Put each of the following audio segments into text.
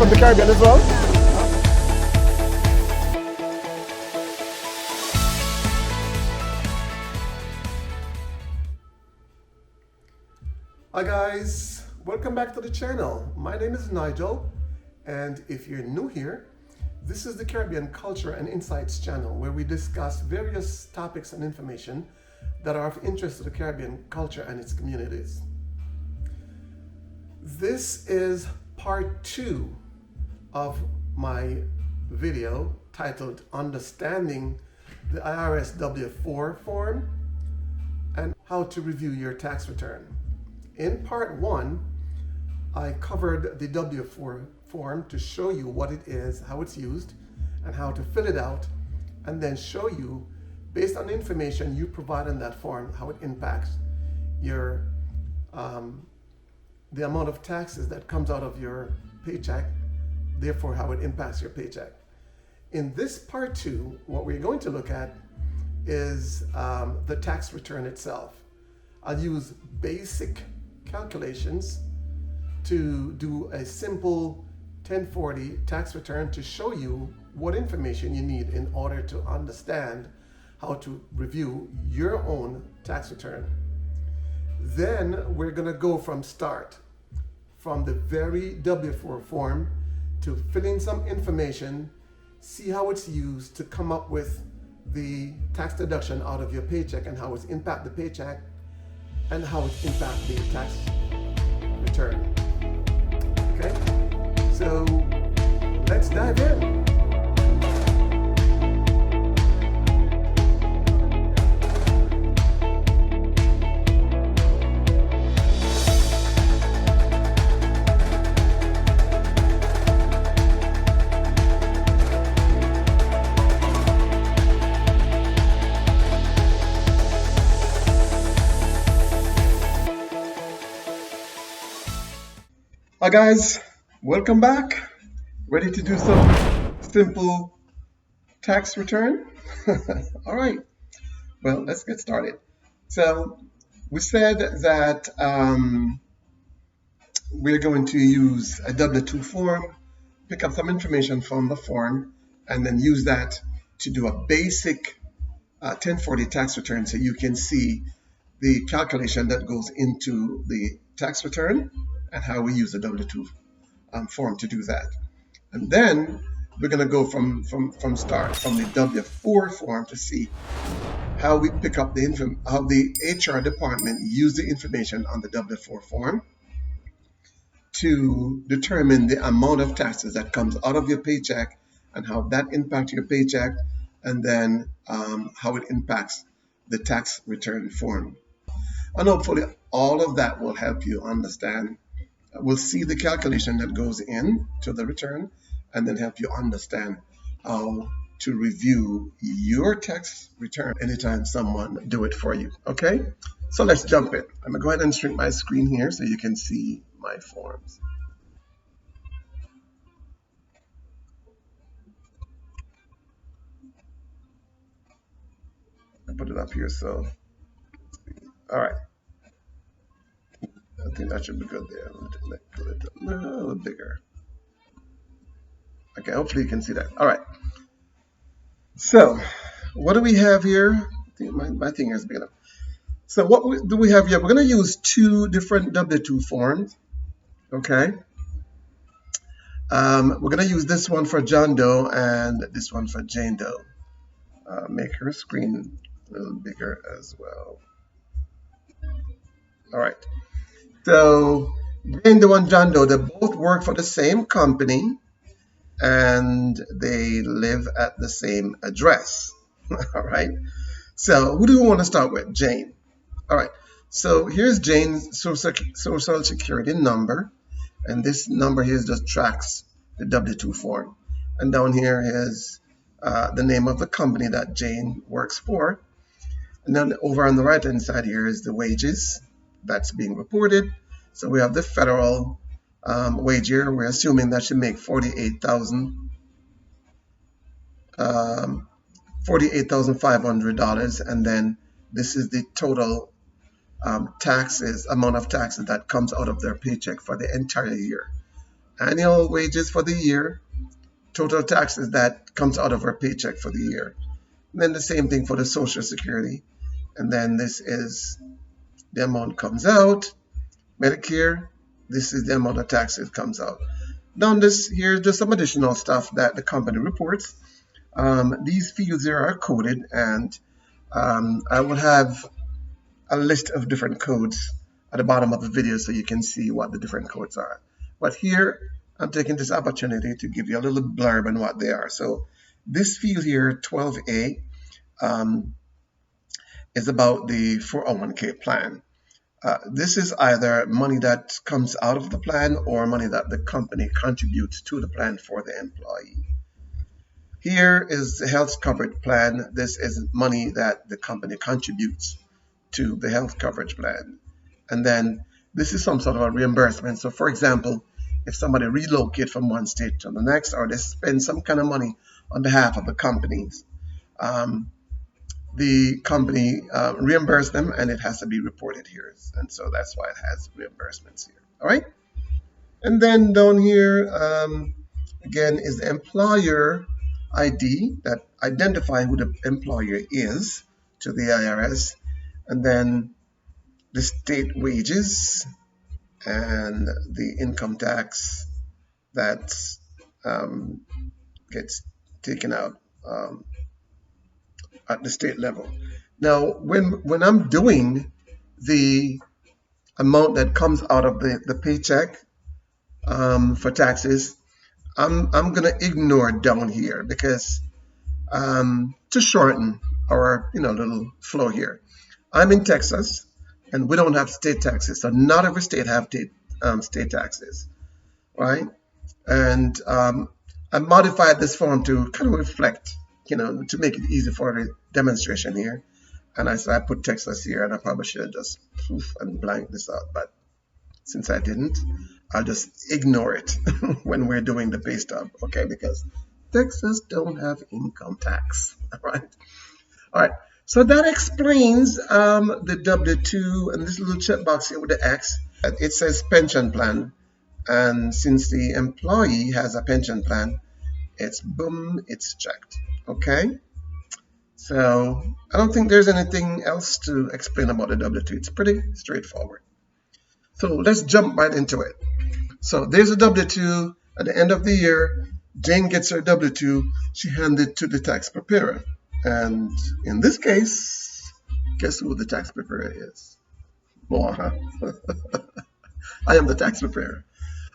from the Caribbean as well? Hi guys, welcome back to the channel. My name is Nigel, and if you're new here, this is the Caribbean Culture and Insights channel where we discuss various topics and information that are of interest to the Caribbean culture and its communities. This is part 2 of my video titled Understanding the IRS W-4 form and how to review your tax return. In part 1, I covered the W-4 form to show you what it is, how it's used, and how to fill it out, and then show you, based on the information you provide in that form, how it impacts your the amount of taxes that comes out of your paycheck, therefore how it impacts your paycheck. In this part 2, what we're going to look at is the tax return itself. I'll use basic calculations to do a simple 1040 tax return to show you what information you need in order to understand how to review your own tax return. Then we're going to go from the very W-4 form to fill in some information, see how it's used to come up with the tax deduction out of your paycheck and how it's impact the paycheck and how it impacts the tax return. Okay, so let's dive in. Hi guys, welcome back. Ready to do some simple tax return? All right, well, let's get started. So we said that we're going to use a W-2 form, pick up some information from the form, and then use that to do a basic 1040 tax return so you can see the calculation that goes into the tax return and how we use the W-2 form to do that. And then we're going to go from the W-4 form to see how we pick up how the HR department use the information on the W-4 form to determine the amount of taxes that comes out of your paycheck and how that impacts your paycheck, and then how it impacts the tax return form. And hopefully all of that will help you understand. We'll see the calculation that goes in to the return and then help you understand how to review your tax return anytime someone do it for you. Okay, so let's jump in. I'm gonna go ahead and shrink my screen here so you can see my forms. I put it up here, so all right. I think that should be good there. Let's do it a little bigger. Okay, hopefully you can see that. All right. So, what do we have here? I think my thing is big enough. So, what do we have here? We're going to use 2 different W-2 forms. Okay. We're going to use this one for John Doe and this one for Jane Doe. Make her screen a little bigger as well. All right. So Jane Doe and John Doe, they both work for the same company and they live at the same address. All right. So who do we want to start with? Jane. All right. So here's Jane's social security number, and this number here just tracks the W-2 form. And down here is the name of the company that Jane works for. And then over on the right hand side here is the wages that's being reported. So we have the federal wage year. We're assuming that should make $48,500, and then this is the total amount of taxes that comes out of their paycheck for the entire year. annual wages for the year, total taxes that comes out of her paycheck for the year. And then the same thing for the Social Security. And then this is the amount comes out. Medicare, this is the amount of taxes comes out. Down this here, just some additional stuff that the company reports. These fields here are coded, and I will have a list of different codes at the bottom of the video so you can see what the different codes are. But here, I'm taking this opportunity to give you a little blurb on what they are. So this field here, 12A, is about the 401k plan. This is either money that comes out of the plan or money that the company contributes to the plan for the employee. Here is the health coverage plan. This is money that the company contributes to the health coverage plan. And then this is some sort of a reimbursement. So for example, if somebody relocates from one state to the next, or they spend some kind of money on behalf of the companies, the company reimburse them, and it has to be reported here. And so that's why it has reimbursements here. All right. And then down here, again, is the employer ID that identify who the employer is to the IRS. And then the state wages and the income tax that gets taken out at the state level. Now, when I'm doing the amount that comes out of the paycheck for taxes, I'm gonna ignore down here because to shorten our little flow here. I'm in Texas, and we don't have state taxes, so not every state have state taxes, right? And I modified this form to kind of reflect, to make it easy for the demonstration here. And I put Texas here, and I probably should just poof and blank this out, but since I didn't, I'll just ignore it when we're doing the pay stub, okay? Because Texas don't have income tax, all right? All right, so that explains the W-2 and this little checkbox here with the X. It says pension plan, and since the employee has a pension plan, it's boom, it's checked, okay? So I don't think there's anything else to explain about the W-2. It's pretty straightforward. So let's jump right into it. So there's a W-2 at the end of the year. Jane gets her W-2. She hands it to the tax preparer. And in this case, guess who the tax preparer is? More, huh? I am the tax preparer.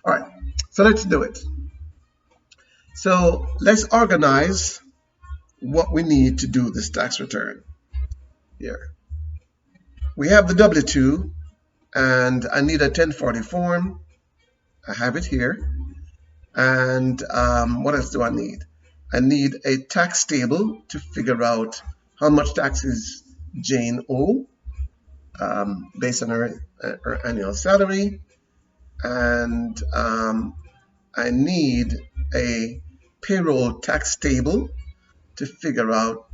All right, so let's do it. So let's organize what we need to do this tax return here. We have the W-2, and I need a 1040 form. I have it here. And what else do I need? I need a tax table to figure out how much taxes Jane owe based on her annual salary. And I need a payroll tax table to figure out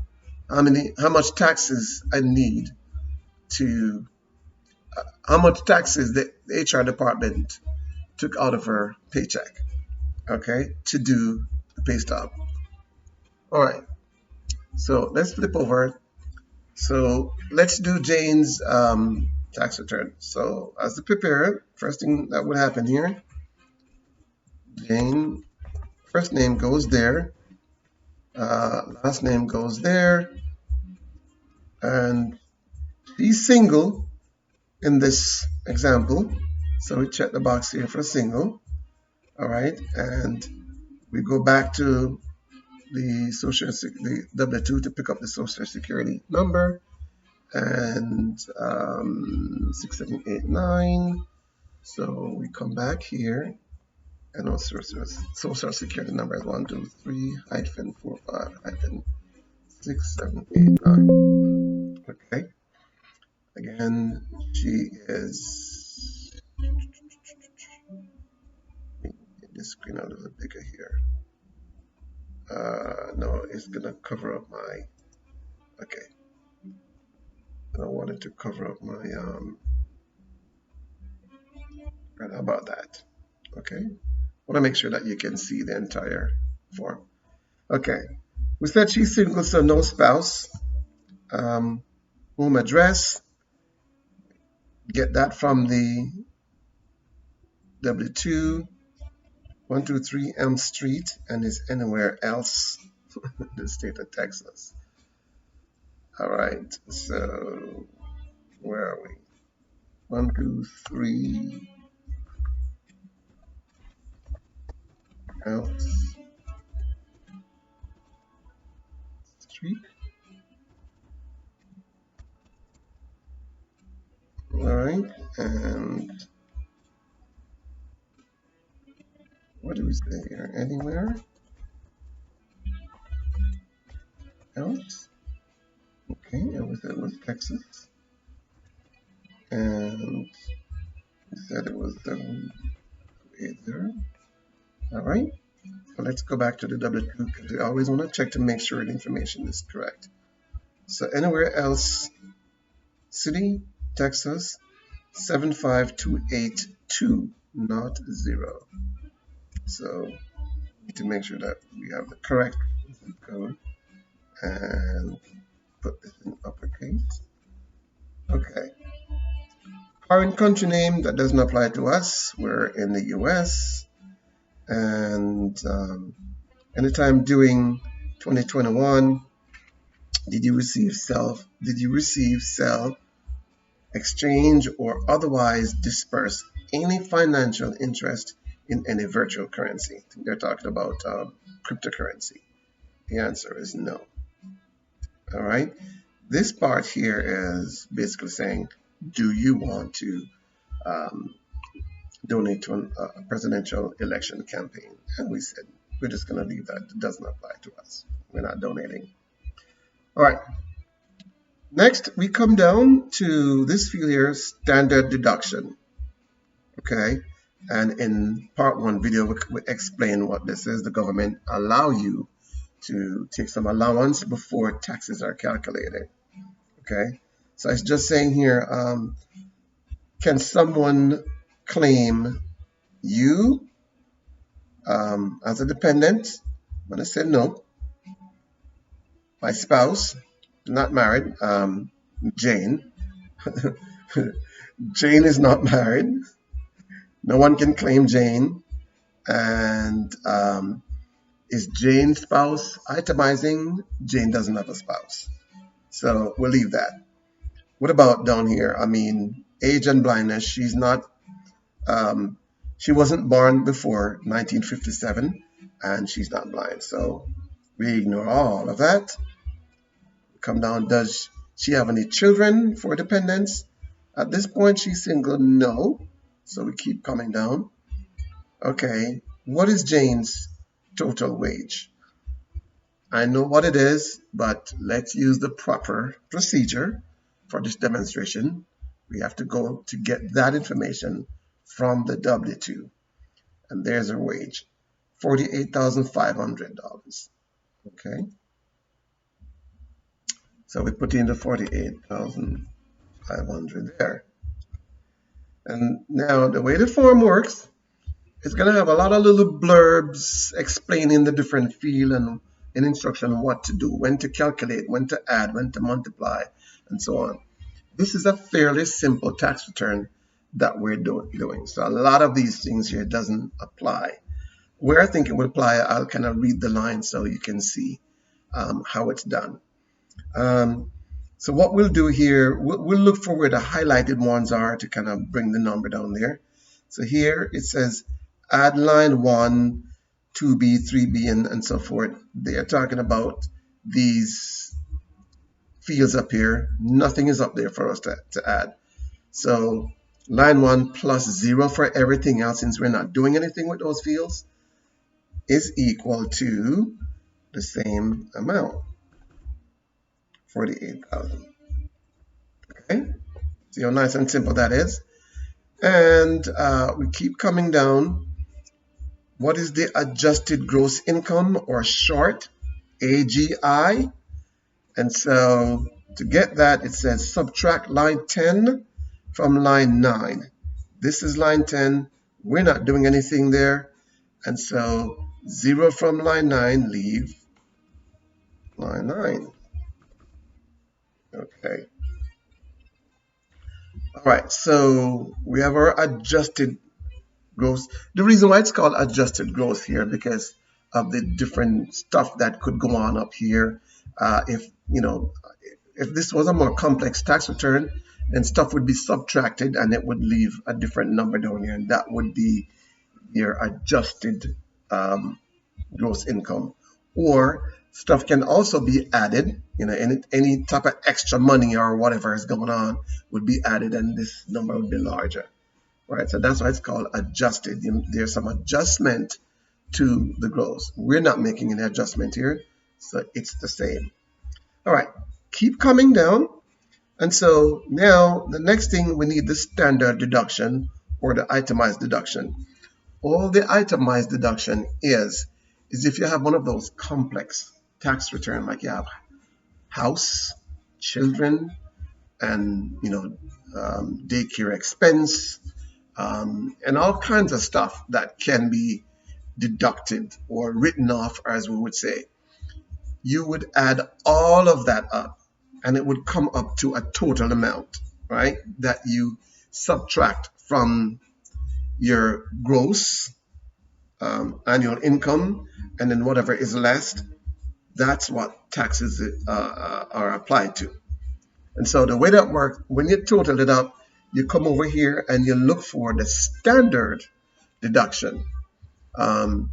how much taxes I need to, how much taxes the HR department took out of her paycheck, okay, to do the pay stub. All right, so let's flip over. So let's do Jane's tax return. So as the preparer, first thing that would happen here, Jane, first name goes there, last name goes there, and she's single in this example. So we check the box here for single. All right, and we go back to the W-2 to pick up the Social Security number, and 6789. So we come back here, and our Social Security number is 123-45-6789. Okay. Again, she is. Make this screen a little bigger here. No, it's gonna cover up my. Okay. I don't want it to cover up my right, how about that? Okay. want to make sure that you can see the entire form. Okay, we said she's single, so no spouse. Home address, get that from the W2, 123 Elm Street, and is anywhere else in the state of Texas. All right, so where are we? 123 Elm Street. All right, and what do we say here? Anywhere else? Okay, and we said it was Texas, and we said it was 780. All right, so let's go back to the W2 because we always want to check to make sure the information is correct. So anywhere else, city, Texas, 75282, not 0. So we need to make sure that we have the correct zip code and put this in uppercase. Okay. Current country name, that doesn't apply to us. We're in the US. And anytime during 2021, did you receive sell, exchange, or otherwise disperse any financial interest in any virtual currency? They're talking about cryptocurrency. The answer is no. All right. This part here is basically saying, do you want to donate to a presidential election campaign? And we said, we're just going to leave that. It doesn't apply to us. We're not donating. All right. Next, we come down to this field here, standard deduction. Okay. And in part 1 video, we explain what this is. The government allow you to take some allowance before taxes are calculated. Okay. So it's just saying here, can someone claim you as a dependent? I'm going to say no. My spouse, not married, Jane. Jane is not married. No one can claim Jane. And is Jane's spouse itemizing? Jane doesn't have a spouse. So we'll leave that. What about down here? I mean, age and blindness. She's not, she wasn't born before 1957, and she's not blind. So we ignore all of that. Come down, does she have any children for dependents? At this point, she's single, no. So we keep coming down. Okay, what is Jane's total wage? I know what it is, but let's use the proper procedure for this demonstration. We have to go to get that information from the W2. And there's her wage, $48,500. Okay. So we put in the 48,500 there. And now the way the form works, it's going to have a lot of little blurbs explaining the different field and an instruction what to do, when to calculate, when to add, when to multiply, and so on. This is a fairly simple tax return that we're doing. So a lot of these things here doesn't apply. Where I think it would apply, I'll kind of read the line so you can see how it's done. So what we'll do here, we'll look for where the highlighted ones are to kind of bring the number down there. So here it says add line 1, 2B, 3B, and so forth. They are talking about these fields up here. Nothing is up there for us to add. So line 1 plus 0 for everything else, since we're not doing anything with those fields, is equal to the same amount, 48,000. Okay, see how nice and simple that is. And we keep coming down. What is the adjusted gross income, or short, AGI? And so to get that, it says subtract line 10 from line 9. This is line 10. We're not doing anything there. And so 0 from line 9, leave line 9. Okay. All right, so we have our adjusted gross. The reason why it's called adjusted gross here because of the different stuff that could go on up here. If if this was a more complex tax return, then stuff would be subtracted and it would leave a different number down here, and that would be your adjusted gross income. Or stuff can also be added, any type of extra money or whatever is going on would be added, and this number would be larger. Right, so that's why it's called adjusted. There's some adjustment to the gross. We're not making any adjustment here, so it's the same. All right, keep coming down. And so now the next thing, we need the standard deduction or the itemized deduction. All the itemized deduction is if you have one of those complex tax return, like you have house, children, and daycare expense, and all kinds of stuff that can be deducted or written off, as we would say. You would add all of that up and it would come up to a total amount, right? That you subtract from your gross annual income, and then whatever is less, that's what taxes are applied to. And so the way that works, when you total it up, you come over here and you look for the standard deduction. And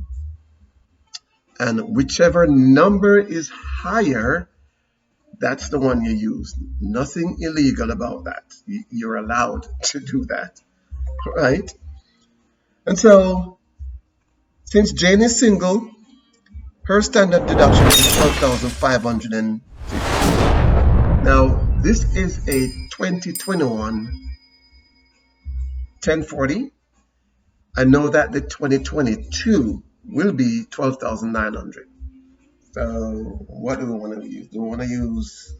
whichever number is higher, that's the one you use. Nothing illegal about that. You're allowed to do that, right? And so, since Jane is single, her standard deduction is 12,550. Now, this is a 2021 1040. I know that the 2022 will be 12,900. So what do we want to use? Do we want to use,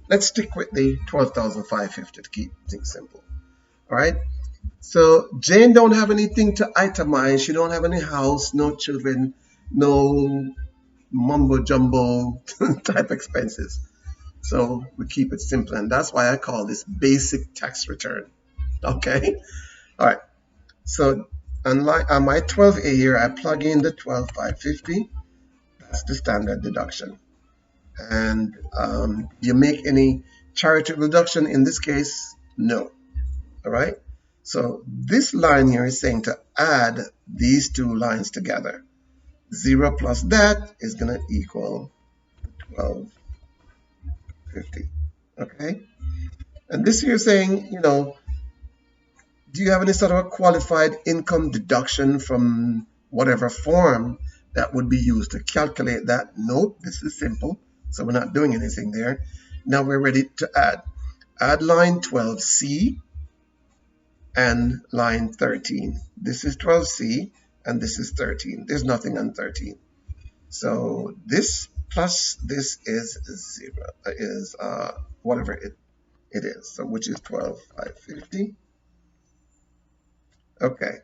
let's stick with the 12,550 to keep things simple. All right. So Jane don't have anything to itemize. She don't have any house, no children, no mumbo jumbo type expenses. So we keep it simple, and that's why I call this basic tax return. Okay. All right. So on my 12A here, I plug in the 12,550. That's the standard deduction. And you make any charitable deduction in this case? No. All right. So this line here is saying to add these two lines together. 0 plus that is going to equal 1250. Okay. And this here is saying, do you have any sort of a qualified income deduction from whatever form that would be used to calculate that? Nope, this is simple. So we're not doing anything there. Now we're ready to add. Add line 12C and line 13. This is 12C and this is 13. There's nothing on 13. So this plus this is 0, is whatever it is. So which is 12,550. Okay.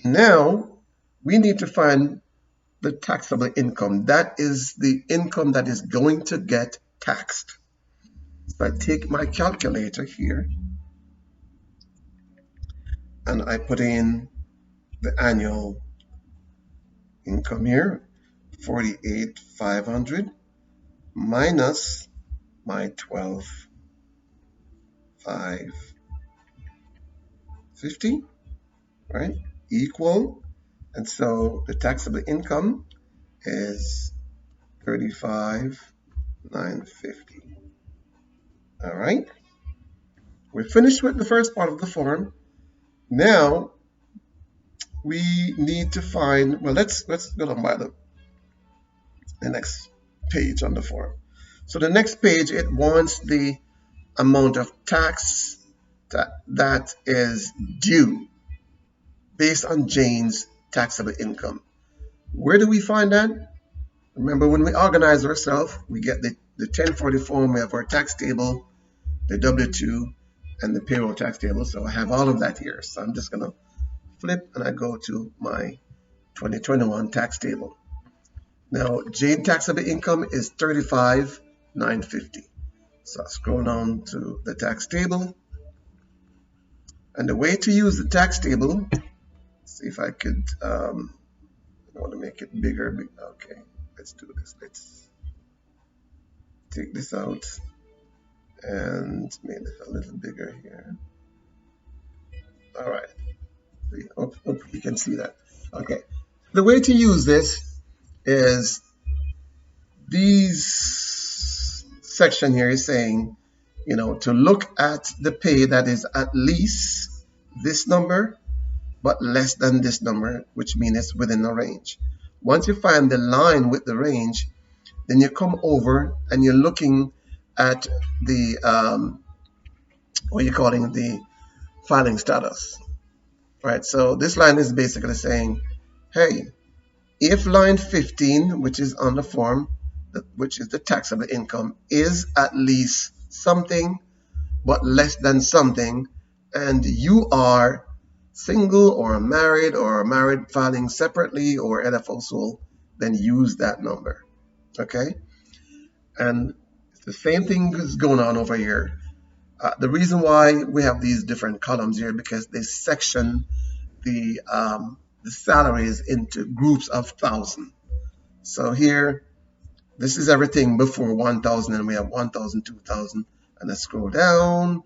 Now we need to find the taxable income. That is the income that is going to get taxed. So I take my calculator here and I put in the annual income here, 48,500 minus my 12,550, right? Equal, and so the taxable income is 35,950. All right, we're finished with the first part of the form. Now we need to find, well, let's go on by the next page on the form. So the next page, it wants the amount of tax that is due based on Jane's taxable income. Where do we find that? Remember, when we organize ourselves, we get the 1040 form, we have our tax table, the W-2, and the payroll tax table. So I have all of that here. So I'm just going to flip and I go to my 2021 tax table. Now, Jane taxable income is 35,950. So I scroll down to the tax table. And the way to use the tax table, see if I could, I want to make it bigger. Okay, let's do this. Let's take this out and make it a little bigger here. All right. Hope you can see that. Okay. The way to use this is these section here is saying, to look at the pay that is at least this number, but less than this number, which means it's within the range. Once you find the line with the range, then you come over and you're looking at the, what you're calling the filing status. Right, so this line is basically saying, hey, if line 15, which is on the form, which is the taxable income, is at least something, but less than something, and you are single or married filing separately or head of household, then use that number. Okay? And the same thing is going on over here. The reason why we have these different columns here, because they section the salaries into groups of 1,000. So here, this is everything before 1,000, and we have 1,000, 2,000, and I scroll down,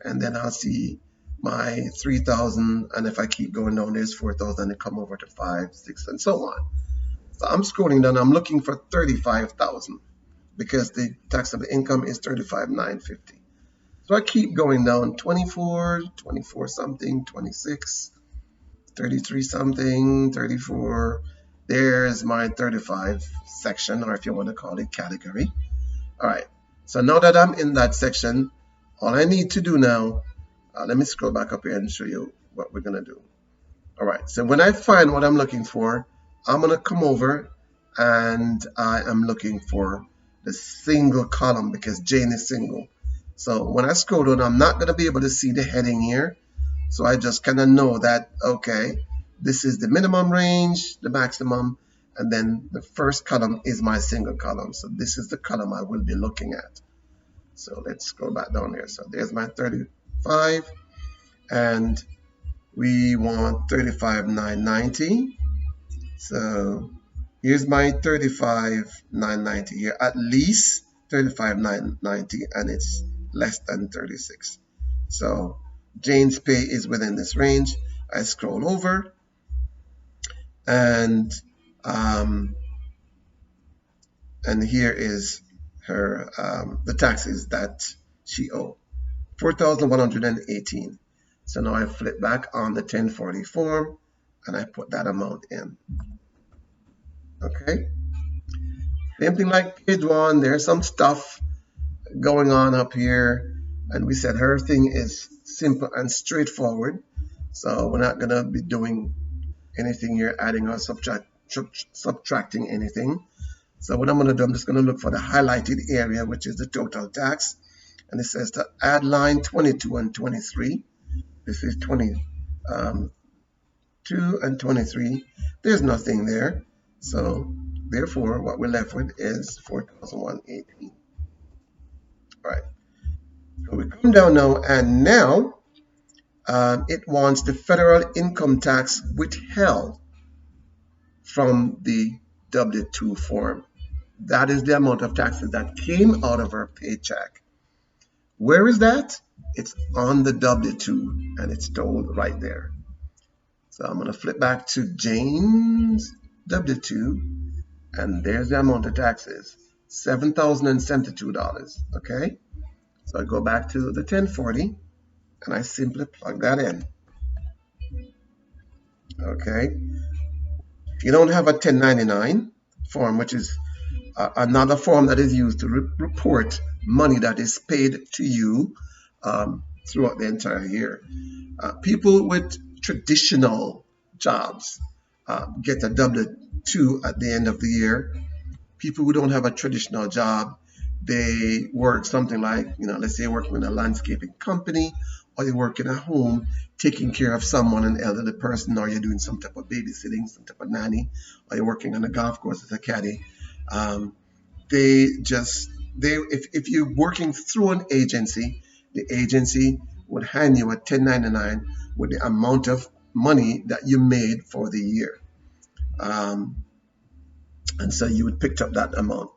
and then I'll see my 3,000, and if I keep going down, there's 4,000, and it come over to 5, 6, and so on. So I'm scrolling down, I'm looking for 35,000 because the taxable income is 35,950. So I keep going down, 24 something, 26, 33 something, 34. There's my 35 section, or if you want to call it category. All right, so now that I'm in that section, all I need to do now, let me scroll back up here and show you what we're gonna do. All right, so when I find what I'm looking for, I'm gonna come over and I am looking for the single column because Jane is single. So when I scroll down, I'm not gonna be able to see the heading here. So I just kind of know that, okay, this is the minimum range, the maximum, and then the first column is my single column. So this is the column I will be looking at. So let's go back down here. So there's my 35, and we want 35,990. So here's my 35,990 here, at least 35,990, and it's less than 36. So Jane's pay is within this range. I scroll over, and here is her the taxes that she owed, 4,118. So now I flip back on the 1040 form, and I put that amount in. Okay. Same thing like page one. There's some stuff going on up here, and we said her thing is simple and straightforward, so we're not gonna be doing anything here, adding or subtracting anything. So what I'm gonna do, I'm just gonna look for the highlighted area, which is the total tax, and it says to add line 22 and 23. This is 22 and 23. There's nothing there, so therefore what we're left with is 4,118. All right. So we come down now, and now it wants the federal income tax withheld from the W-2 form. That is the amount of taxes that came out of our paycheck. Where is that? It's on the W-2, and it's told right there. So I'm going to flip back to Jane's W-2, and there's the amount of taxes, $7,072. Okay. So I go back to the 1040, and I simply plug that in. Okay. If you don't have a 1099 form, which is another form that is used to report money that is paid to you throughout the entire year, people with traditional jobs get a W-2 at the end of the year. People who don't have a traditional job, they work something like, let's say working in a landscaping company or you're working at home taking care of someone, an elderly person, or you're doing some type of babysitting, some type of nanny, or you're working on a golf course as a caddy. Um, they just they if you're working through an agency, the agency would hand you a 1099 with the amount of money that you made for the year, um, and so you would pick up that amount.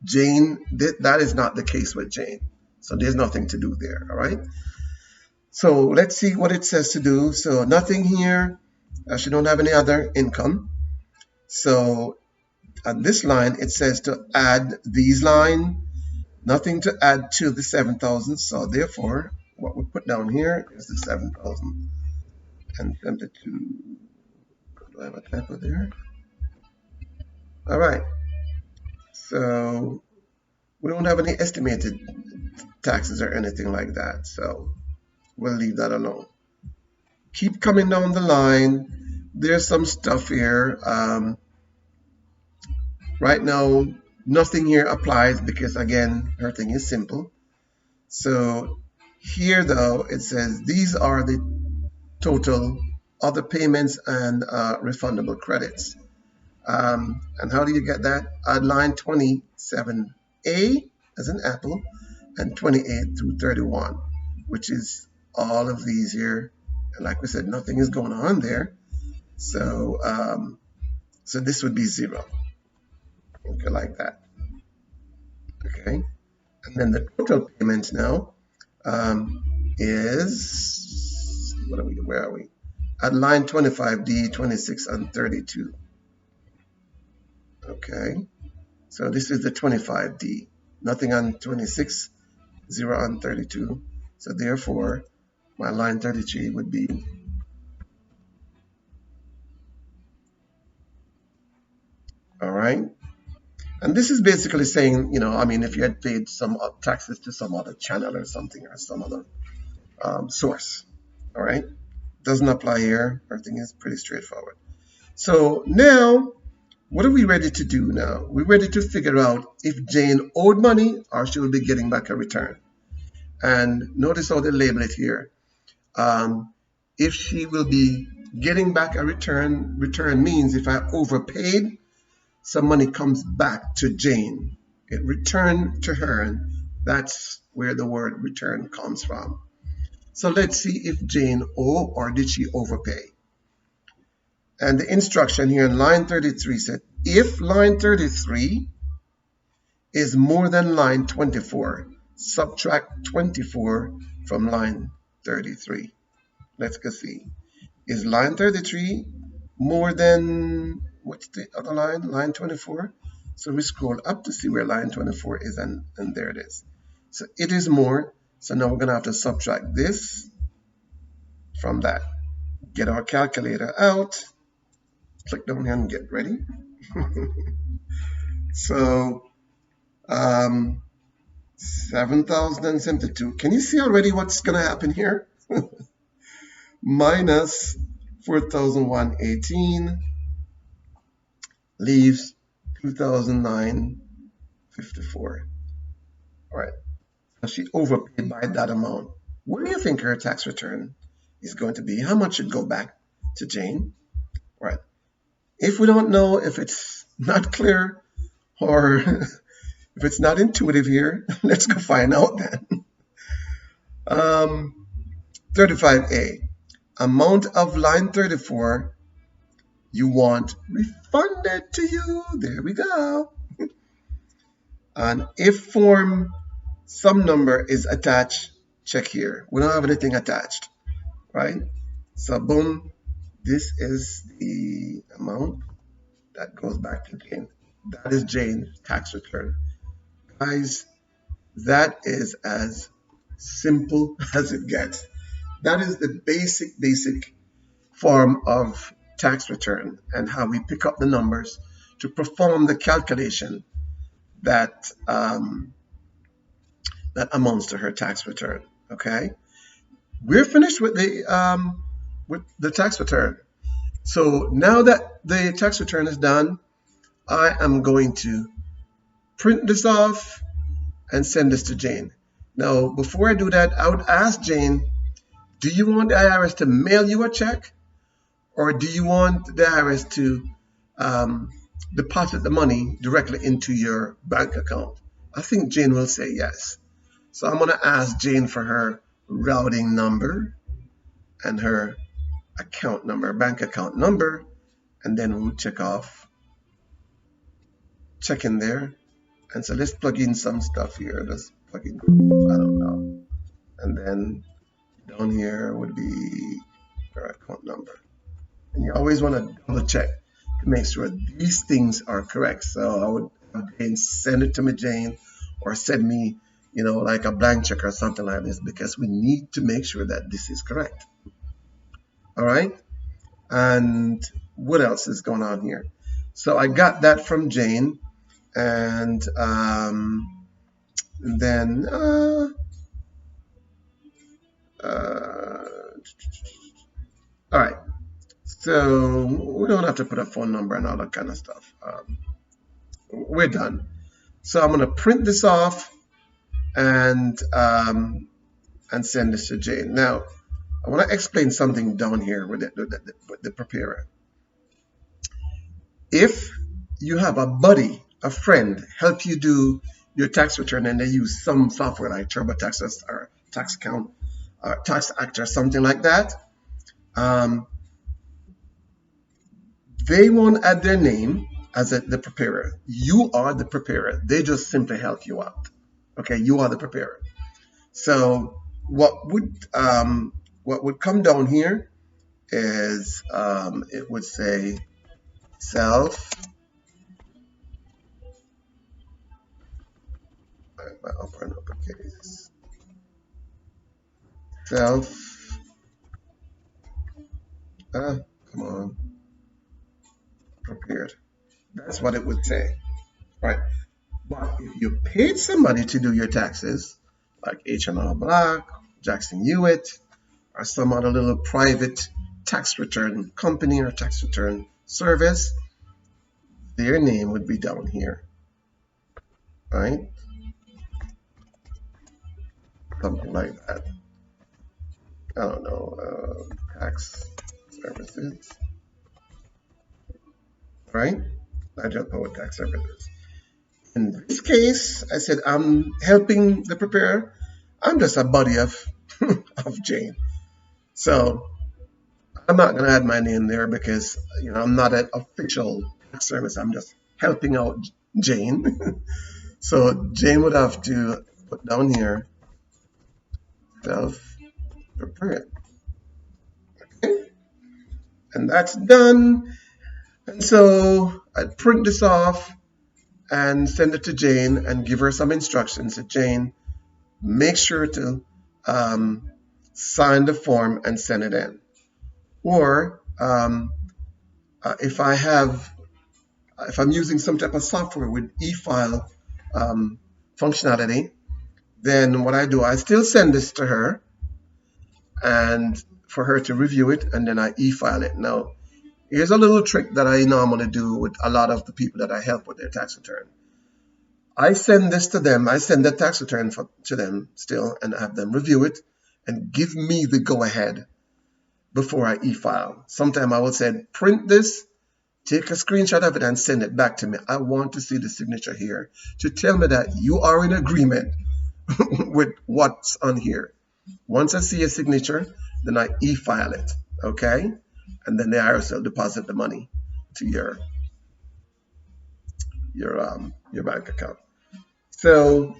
Jane, that is not the case with Jane, so there's nothing to do there. All right, so let's see what it says to do. So nothing here. She don't have any other income. So on this line, it says to add these line. Nothing to add to the 7,000. So therefore, what we put down here is the 7,000. And 72. Do I have a typo there? All right. So we don't have any estimated taxes or anything like that. So we'll leave that alone. Keep coming down the line. There's some stuff here. Right now, nothing here applies because, again, everything is simple. So here, though, it says these are the total other payments and refundable credits. And how do you get that? Add line 27A as an apple and 28 through 31, which is all of these here. And like we said, nothing is going on there. So, so this would be 0. Okay, like that. Okay. And then the total payment now is, where are we? At line 25D, 26, and 32. Okay. So this is the 25D. Nothing on 26, 0 on 32. So therefore, my line 33 would be all right. And this is basically saying, I mean, if you had paid some taxes to some other channel or something or some other source, all right, doesn't apply here. Everything is pretty straightforward. So now, what are we ready to do now? We're ready to figure out if Jane owed money or she will be getting back a return. And notice how they label it here. If she will be getting back a return means if I overpaid, some money comes back to Jane. It returned to her, and that's where the word return comes from. So let's see if Jane owed or did she overpay. And the instruction here in line 33 said, if line 33 is more than line 24, subtract 24 from line 33. Let's go see. Is line 33 more than, what's the other line? Line 24. So we scroll up to see where line 24 is, and there it is. So it is more. So now we're going to have to subtract this from that. Get our calculator out. Click down here and get ready. So 7,072. Can you see already what's going to happen here? Minus 4,118 leaves 2,954. All right. So she overpaid by that amount. What do you think her tax return is going to be? How much should go back to Jane? All right. If we don't know, if it's not clear, or if it's not intuitive here, let's go find out then. 35A. Amount of line 34 you want refunded to you. There we go. And if form some number is attached, check here. We don't have anything attached, right? So boom, this is the amount that goes back to Jane. That is Jane's tax return. Guys, that is as simple as it gets. That is the basic form of tax return and how we pick up the numbers to perform the calculation that that amounts to her tax return. Okay, we're finished with the tax return. So now that the tax return is done, I am going to print this off and send this to Jane. Now, before I do that, I would ask Jane Do you want the IRS to mail you a check, or do you want the IRS to deposit the money directly into your bank account? I think Jane will say yes. So I'm going to ask Jane for her routing number and her account number, bank account number, and then we'll check in there. And so let's plug in some stuff here. Let's plug in, I don't know. And then down here would be her account number. And you always want to double check to make sure these things are correct. So I would have Jane send it to me, Jane, or send me, like a blank check or something like this, because we need to make sure that this is correct. All right. And what else is going on here? So I got that from Jane, and then all right. So we don't have to put a phone number and all that kind of stuff. We're done. So I'm going to print this off and send this to Jane. Now, I want to explain something down here with the preparer. If you have a buddy, a friend, help you do your tax return, and they use some software like TurboTax or Tax Count or Tax Act or something like that, they won't add their name as the preparer. You are the preparer. They just simply help you out. Okay, you are the preparer. So what would come down here is it would say self. My upper and uppercase. Self. Come on. Prepared. That's what it would say, right? But if you paid somebody to do your taxes, like H&R Block, Jackson Hewitt, or some other little private tax return company or tax return service, their name would be down here, right? Something like that. I don't know, tax services, right? I just put tax services. In this case, I said I'm helping the preparer. I'm just a buddy of Jane. So I'm not going to add my name there because I'm not an official tax service. I'm just helping out Jane. So Jane would have to put down here self-prepared. Okay? And that's done. And so I'd print this off and send it to Jane and give her some instructions. That Jane, make sure to sign the form and send it in. Or if I'm using some type of software with e-file functionality, then what I do, I still send this to her and for her to review it, and then I e-file it. Now, here's a little trick that I normally do with a lot of the people that I help with their tax return. I send this to them. I send the tax return to them still and have them review it and give me the go-ahead before I e-file. Sometimes I will say, print this, take a screenshot of it and send it back to me. I want to see the signature here to tell me that you are in agreement with what's on here. Once I see a signature, then I e-file it, okay? And then the IRS will deposit the money to your bank account. So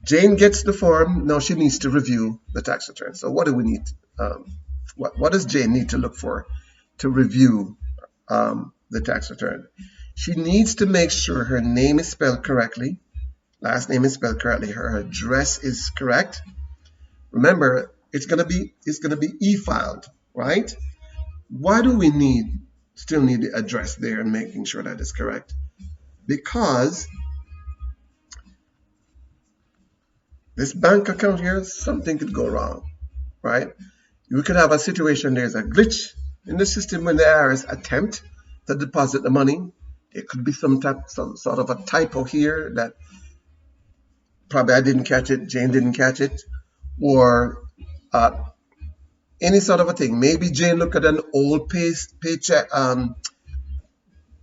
Jane gets the form. Now she needs to review the tax return. So what do we need? What does Jane need to look for to review the tax return? She needs to make sure her name is spelled correctly, last name is spelled correctly, her address is correct. Remember, it's gonna be e-filed, right? Why do we still need the address there and making sure that it's correct? Because this bank account here, something could go wrong, right? You could have a situation, there's a glitch in the system when the IRS attempt to deposit the money. There could be some sort of a typo here that probably I didn't catch it, Jane didn't catch it, or any sort of a thing. Maybe Jane look at an old paycheck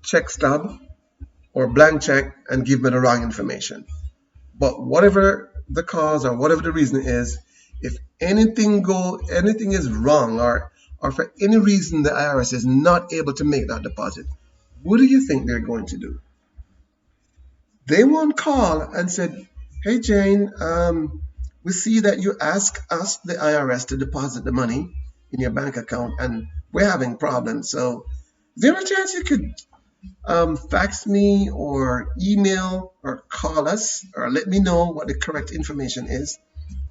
check stub or blank check and give me the wrong information. But whatever the cause or whatever the reason is, if anything is wrong, or for any reason the IRS is not able to make that deposit, what do you think they're going to do? They won't call and said, "Hey Jane, we see that you ask us, the IRS, to deposit the money in your bank account, and we're having problems. So, is there a chance you could fax me or email or call us or let me know what the correct information is?"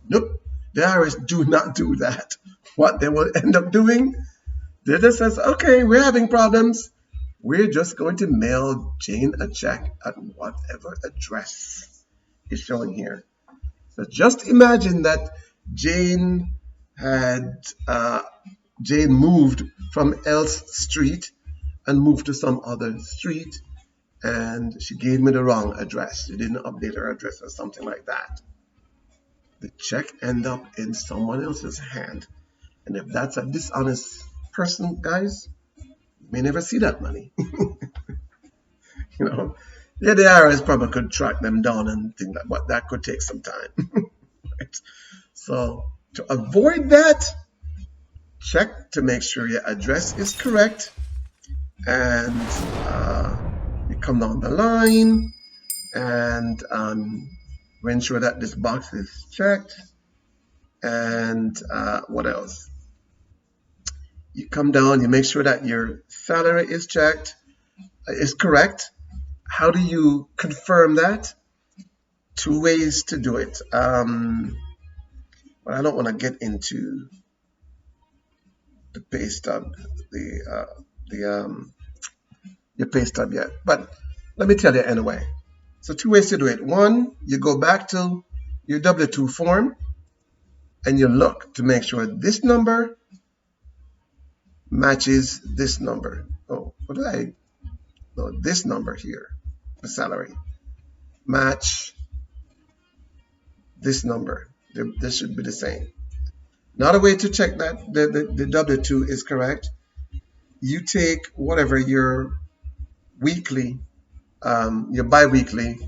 Nope, the IRS do not do that. What they will end up doing, they just says, "Okay, we're having problems. We're just going to mail Jane a check at whatever address is showing here." So just imagine that Jane had Jane moved from Else Street and moved to some other street, and she gave me the wrong address. She didn't update her address or something like that. The check end up in someone else's hand, and if that's a dishonest person, guys, you may never see that money. You know, yeah, the IRS probably could track them down and things like, but that could take some time. Right? So to avoid that, check to make sure your address is correct, and you come down the line and we ensure that this box is checked. And what else? You come down, you make sure that your salary is checked, is correct. How do you confirm that? Two ways to do it. But I don't want to get into the pay stub, your pay stub yet. But let me tell you anyway. So two ways to do it. One, you go back to your W-2 form and you look to make sure this number matches this number. Oh, what did I? No, this number here, the salary, match this number. This should be the same. Another way to check that the W-2 is correct, you take whatever your weekly, your bi-weekly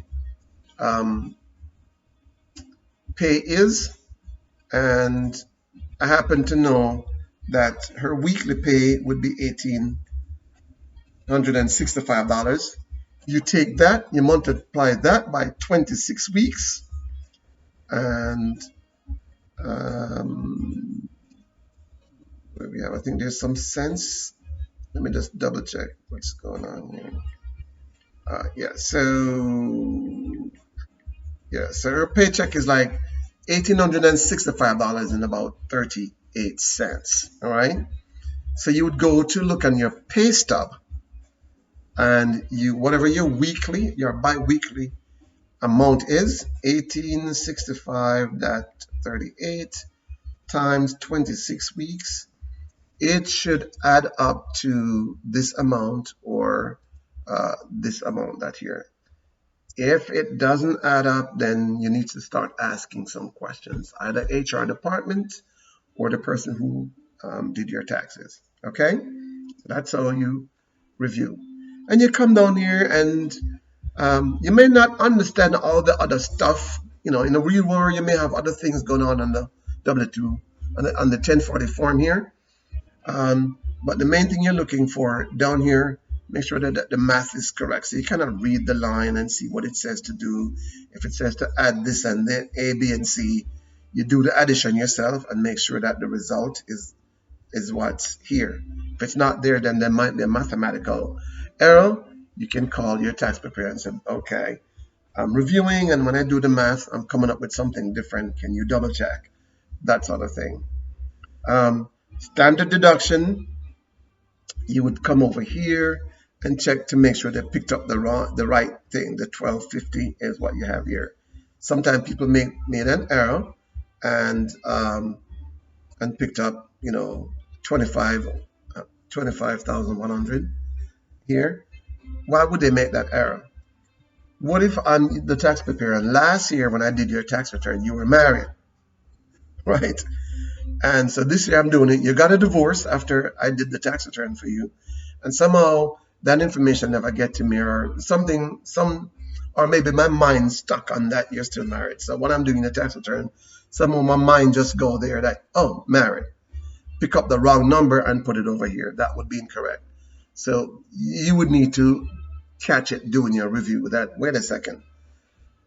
pay is, and I happen to know that her weekly pay would be $1,865. You take that, you multiply that by 26 weeks, and where we have, I think there's some sense. Let me just double check what's going on here. So her paycheck is like $1,865 and about 38 cents. All right. So you would go to look on your pay stub, and you, whatever your weekly, your bi-weekly amount is, 1865.38 times 26 weeks, it should add up to this amount, or this amount that here. If it doesn't add up, then you need to start asking some questions, either HR department or the person who did your taxes. Okay, so that's how you review. And you come down here, and you may not understand all the other stuff. You know, in the real world, you may have other things going on the W-2, on the 1040 form here. But the main thing you're looking for down here, make sure that the math is correct. So you kind of read the line and see what it says to do. If it says to add this and then A, B, and C, you do the addition yourself and make sure that the result is what's here. If it's not there, then there might be a mathematical error. You can call your tax preparer and say, okay, I'm reviewing, and when I do the math, I'm coming up with something different. Can you double check? That sort of thing. Standard deduction, you would come over here and check to make sure they picked up the right thing. The $1,250 is what you have here. Sometimes people made an error and picked up, 25,100 here. Why would they make that error? What if I'm the tax preparer? Last year when I did your tax return, you were married, right? And so this year I'm doing it. You got a divorce after I did the tax return for you, and somehow that information never get to me, or something, or maybe my mind stuck on that you're still married. So when I'm doing the tax return, somehow my mind just go there that, oh, married. Pick up the wrong number and put it over here. That would be incorrect. So you would need to catch it doing your review. That, wait a second,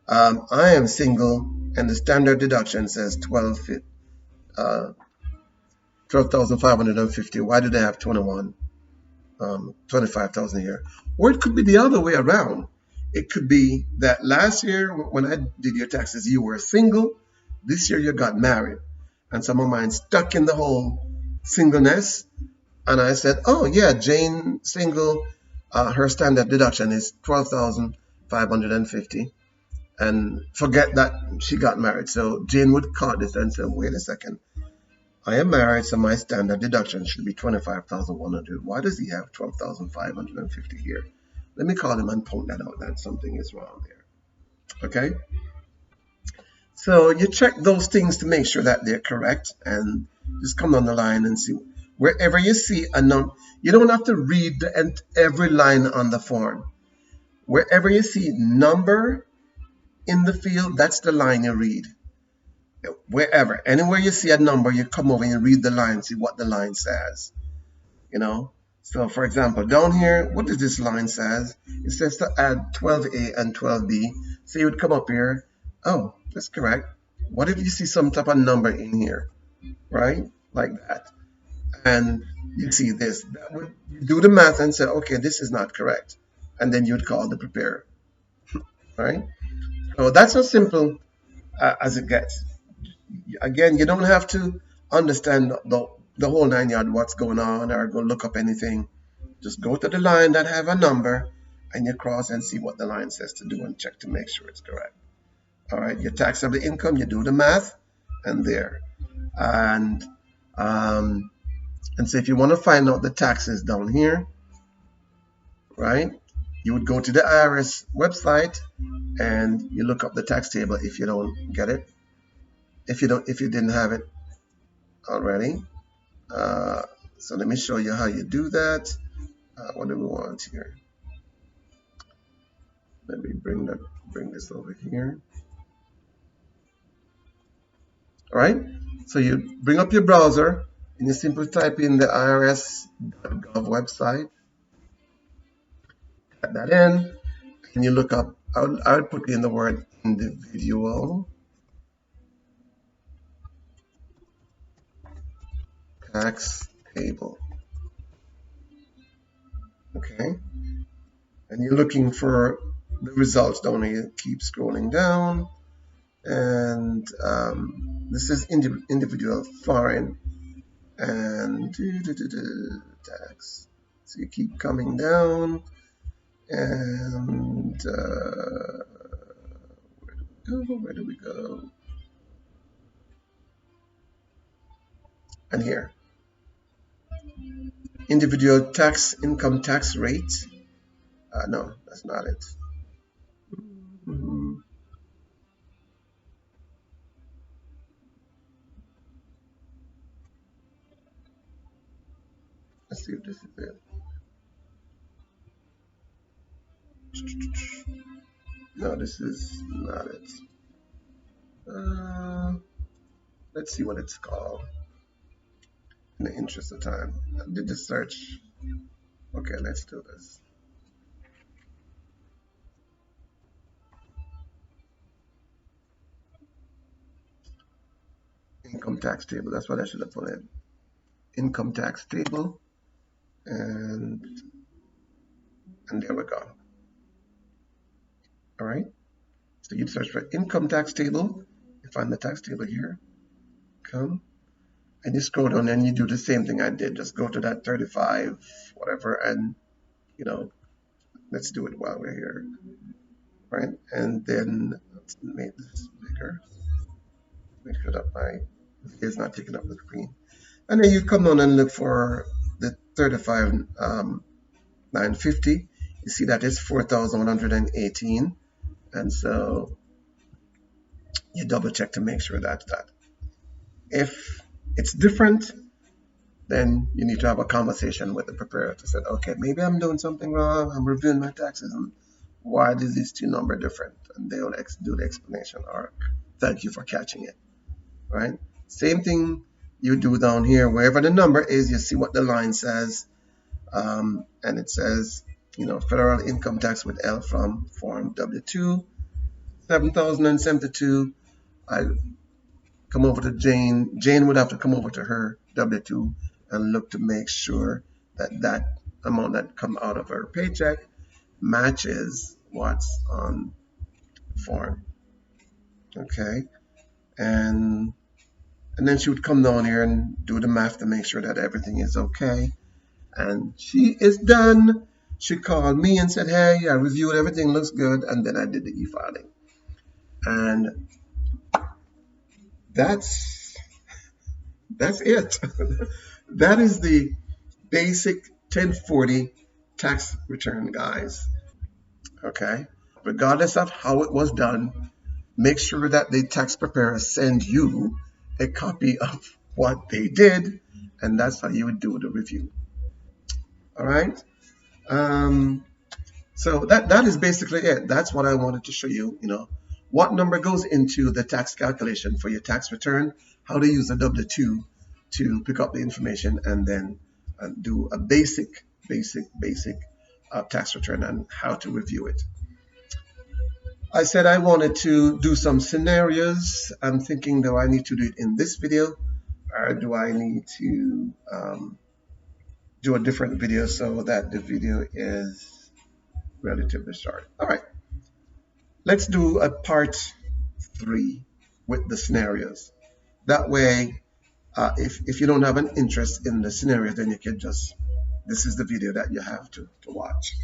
I am single, and the standard deduction says 12,550. Why do they have 25,000 here? Or it could be the other way around. It could be that last year when I did your taxes, you were single. This year you got married, and some of mine stuck in the whole singleness. And I said, oh yeah, Jane single, her standard deduction is 12,550, and forget that she got married. So Jane would call this and say, wait a second, I am married, so my standard deduction should be 25,100. Why does he have 12,550 here? Let me call him and point that out, that something is wrong there. Okay? So you check those things to make sure that they're correct, and just come on the line and see. Wherever you see a number, you don't have to read every line on the form. Wherever you see number in the field, that's the line you read. Wherever, anywhere you see a number, you come over and read the line, see what the line says. So for example, down here, what does this line says? It says to add 12A and 12B. So you would come up here. Oh, that's correct. What if you see some type of number in here, right? Like that. And you see this. That would, you do the math and say, okay, this is not correct. And then you'd call the preparer, right? So that's as simple as it gets. Again, you don't have to understand the whole 9 yards, what's going on, or go look up anything. Just go to the line that have a number, and you cross and see what the line says to do and check to make sure it's correct. All right, your taxable income, you do the math, and there. And so if you want to find out the taxes down here, right, you would go to the IRS website and you look up the tax table if you don't get it. If you didn't have it already. So let me show you how you do that. What do we want here? Let me bring this over here. All right. So you bring up your browser and you simply type in the IRS.gov website. Type that in, and you look up. I would put in the word individual tax table. Okay, and you're looking for the results down here. Keep scrolling down, and this is individual foreign and tax. So you keep coming down, and where do we go? And here, individual income tax rate. No, that's not it. Let's see if this is it. No, this is not it. Let's see what it's called. In the interest of time, I did the search. Okay, let's do this. Income tax table. That's what I should have put in. Income tax table, and there we go. All right. So you'd search for income tax table. You find the tax table here. Come. And you scroll down and you do the same thing I did. Just go to that 35, whatever, and let's do it while we're here, right? And then let's make this bigger. Make sure that my video is not taking up the screen. And then you come down and look for the 35,950. You see that is 4,118, and so you double check to make sure that's that. If it's different, then you need to have a conversation with the preparer to say, okay, maybe I'm doing something wrong. I'm reviewing my taxes, and why is these two numbers different? And they will do the explanation, or thank you for catching it, right? Same thing you do down here. Wherever the number is, you see what the line says, and it says, federal income tax withheld from form W-2, 7,072. I come over to Jane. Jane would have to come over to her W-2 and look to make sure that amount that come out of her paycheck matches what's on the form. Okay, and then she would come down here and do the math to make sure that everything is okay. And she is done. She called me and said, hey, I reviewed everything, looks good, and then I did the e-filing. And that's it. That is the basic 1040 tax return, guys. Okay, regardless of how it was done, make sure that the tax preparer send you a copy of what they did, and that's how you would do the review. All right. So that is basically it. That's what I wanted to show you. What number goes into the tax calculation for your tax return, how to use a W-2 to pick up the information, and then do a basic tax return and how to review it. I said I wanted to do some scenarios. I'm thinking, do I need to do it in this video, or do I need to do a different video so that the video is relatively short? All right, let's do a part 3 with the scenarios. That way, if you don't have an interest in the scenario, then you can just, this is the video that you have to watch.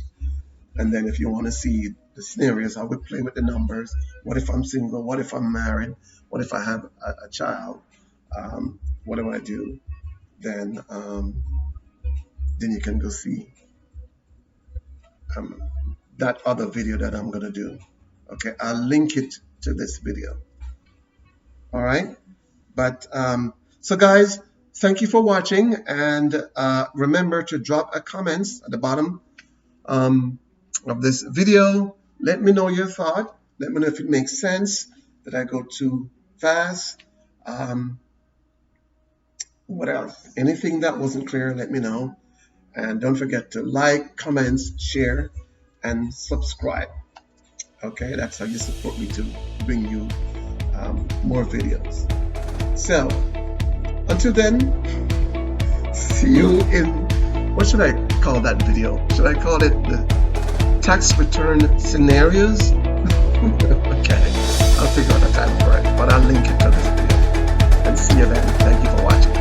And then if you want to see the scenarios, I would play with the numbers. What if I'm single? What if I'm married? What if I have a child? What do I do? Then you can go see that other video that I'm going to do. Okay, I'll link it to this video. All right, but so guys, thank you for watching, and remember to drop a comments at the bottom of this video. Let me know your thought. Let me know if it makes sense. Did I go too fast? What else? Anything that wasn't clear, let me know. And don't forget to like, comments, share, and subscribe. Okay, that's how you support me to bring you more videos. So until then, see you in, what should I call that video? Should I call it the tax return scenarios? Okay, I'll figure out a time for it, but I'll link it to this video. And see you then. Thank you for watching.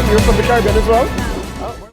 You're from the Caribbean as well?